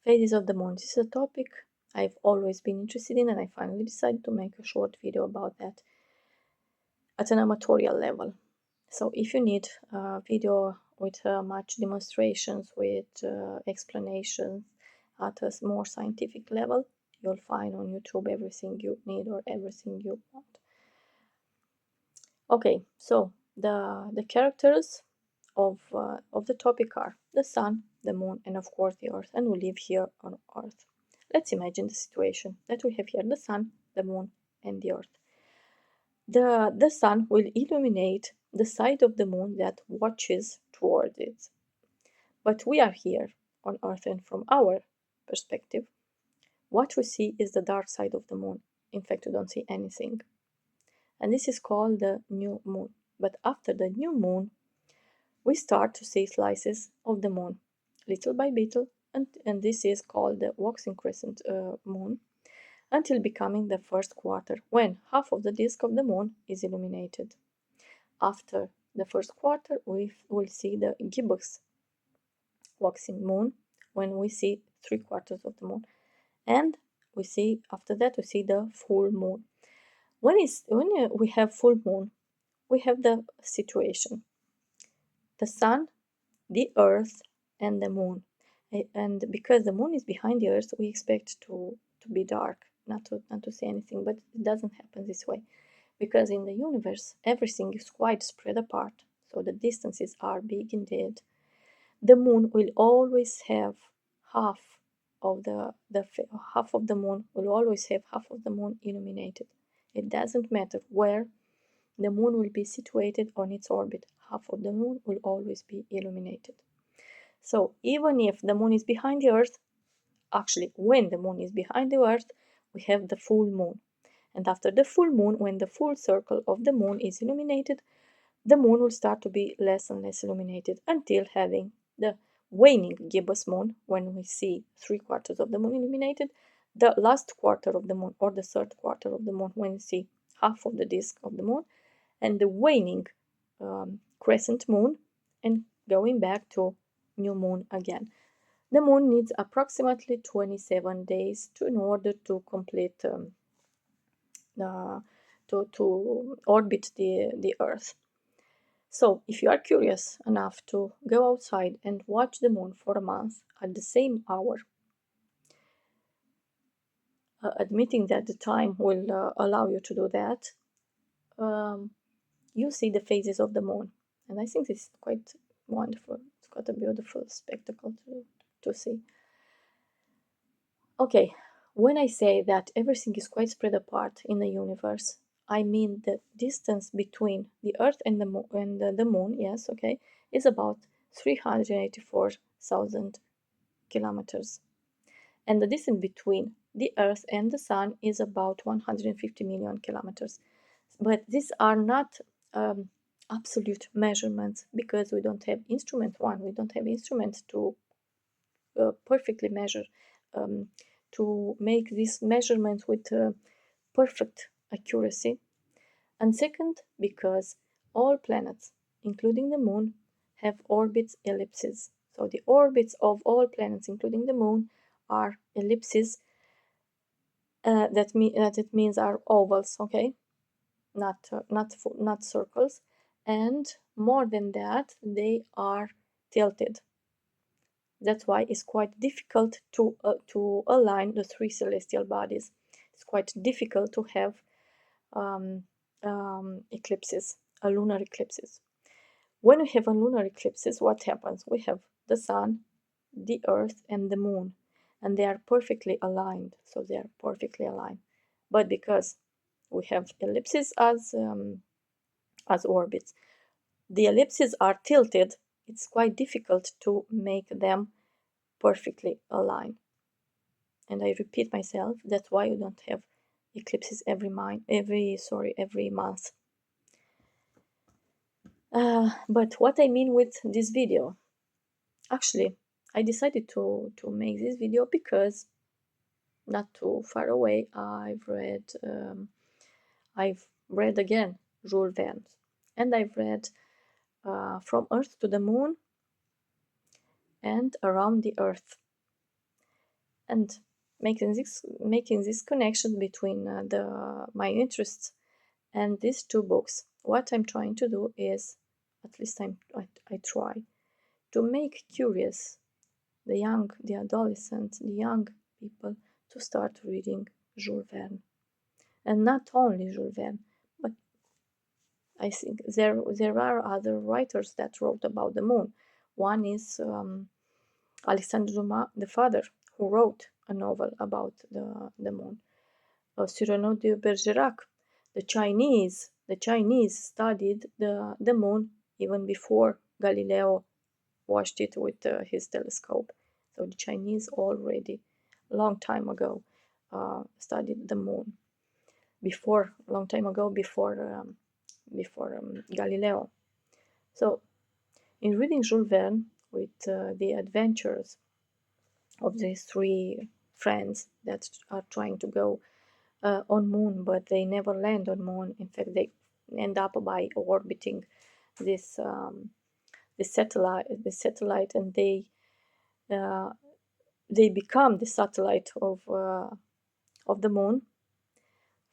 Phases of the moon. This is a topic I've always been interested in, and I finally decided to make a short video about that at an amatorial level. So if you need a video with much demonstrations, with explanations at a more scientific level, you'll find on YouTube everything you need or everything you want. Okay, so the characters of the topic are the sun, the moon, and of course the earth, and we live here on earth. Let's imagine the situation that we have here: the sun, the moon, and the earth. The sun will illuminate the side of the moon that watches towards it. But we are here on earth, and from our perspective, what we see is the dark side of the moon. In fact, we don't see anything. And this is called the new moon. But after the new moon, we start to see slices of the moon, little by little, and this is called the waxing crescent moon, until becoming the first quarter, when half of the disk of the moon is illuminated. After the first quarter, we will see the gibbous waxing moon, when we see 3/4 of the moon, and we see after that we see the full moon. When we have full moon, we have the situation: the sun, the earth, and the moon. And because the moon is behind the earth, we expect to be dark, not to see anything, but it doesn't happen this way, because in the universe everything is quite spread apart, so the distances are big indeed. The moon will always have half of half of the moon will always have half of the moon illuminated. It doesn't matter where the moon will be situated on its orbit, half of the moon will always be illuminated. So even if the moon is behind the earth, actually when the moon is behind the earth, we have the full moon. And after the full moon, when the full circle of the moon is illuminated, the moon will start to be less and less illuminated until having the waning gibbous moon, when we see 3/4 of the moon illuminated, the last quarter of the moon, or the third quarter of the moon, when we see half of the disk of the moon, and the waning crescent moon, and going back to new moon again. The moon needs approximately 27 days in order to complete to orbit the Earth. So if you are curious enough to go outside and watch the moon for a month at the same hour, admitting that the time will allow you to do that, you see the phases of the moon. And I think this is quite wonderful. It's quite a beautiful spectacle to see. Okay, when I say that everything is quite spread apart in the universe, I mean the distance between the Earth and the moon, yes, okay, is about 384,000 kilometers. And the distance between the Earth and the Sun is about 150 million kilometers. But these are not absolute measurements, because we don't have we don't have instruments to perfectly measure, to make these measurements with perfect accuracy. And second, because all planets, including the moon, have orbits ellipses. So the orbits of all planets, including the moon, are ellipses. That it means are ovals, okay, not circles. And more than that, they are tilted. That's why it's quite difficult to align the three celestial bodies. It's quite difficult to have eclipses, lunar eclipses. When we have a lunar eclipses, what happens? We have the sun, the earth, and the moon, and they are perfectly aligned. So they are perfectly aligned. But because we have ellipses as orbits, the ellipses are tilted. It's quite difficult to make them perfectly aligned. And I repeat myself, that's why you don't have eclipses every month. But what I mean with this video, actually, I decided to make this video because not too far away I've read again Jules Verne, and I've read From Earth to the Moon and Around the Earth. and making this connection between my interests and these two books. What I'm trying to do is, at least I try to make curious the adolescents, the young people to start reading Jules Verne. And not only Jules Verne, but I think there are other writers that wrote about the moon. One is Alexandre Dumas, the father, who wrote a novel about the moon. Cyrano de Bergerac, the Chinese studied the moon even before Galileo watched it with his telescope. So the Chinese already, long time ago, studied the moon. Long time ago, before Galileo. So in reading Jules Verne with the adventures of these three friends that are trying to go on moon, but they never land on moon. In fact, they end up by orbiting this satellite, and uh, they become the satellite of the moon,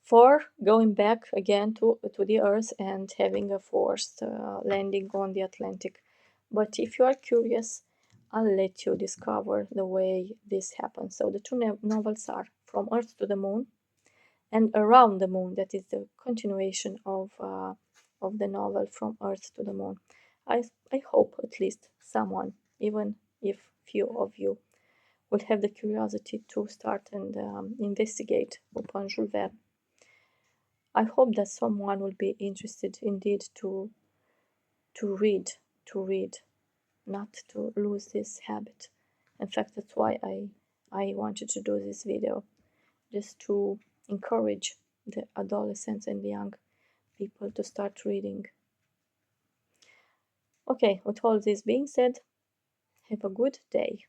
for going back again to the Earth and having a forced landing on the Atlantic. But if you are curious, I'll let you discover the way this happens. So the two novels are From Earth to the Moon and Around the Moon. That is the continuation of the novel From Earth to the Moon. I hope at least someone, even if few of you, will have the curiosity to start and investigate upon Jules Verne. I hope that someone will be interested indeed to read, not to lose this habit. In fact, that's why I wanted to do this video, just to encourage the adolescents and the young people to start reading. Okay, with all this being said, have a good day.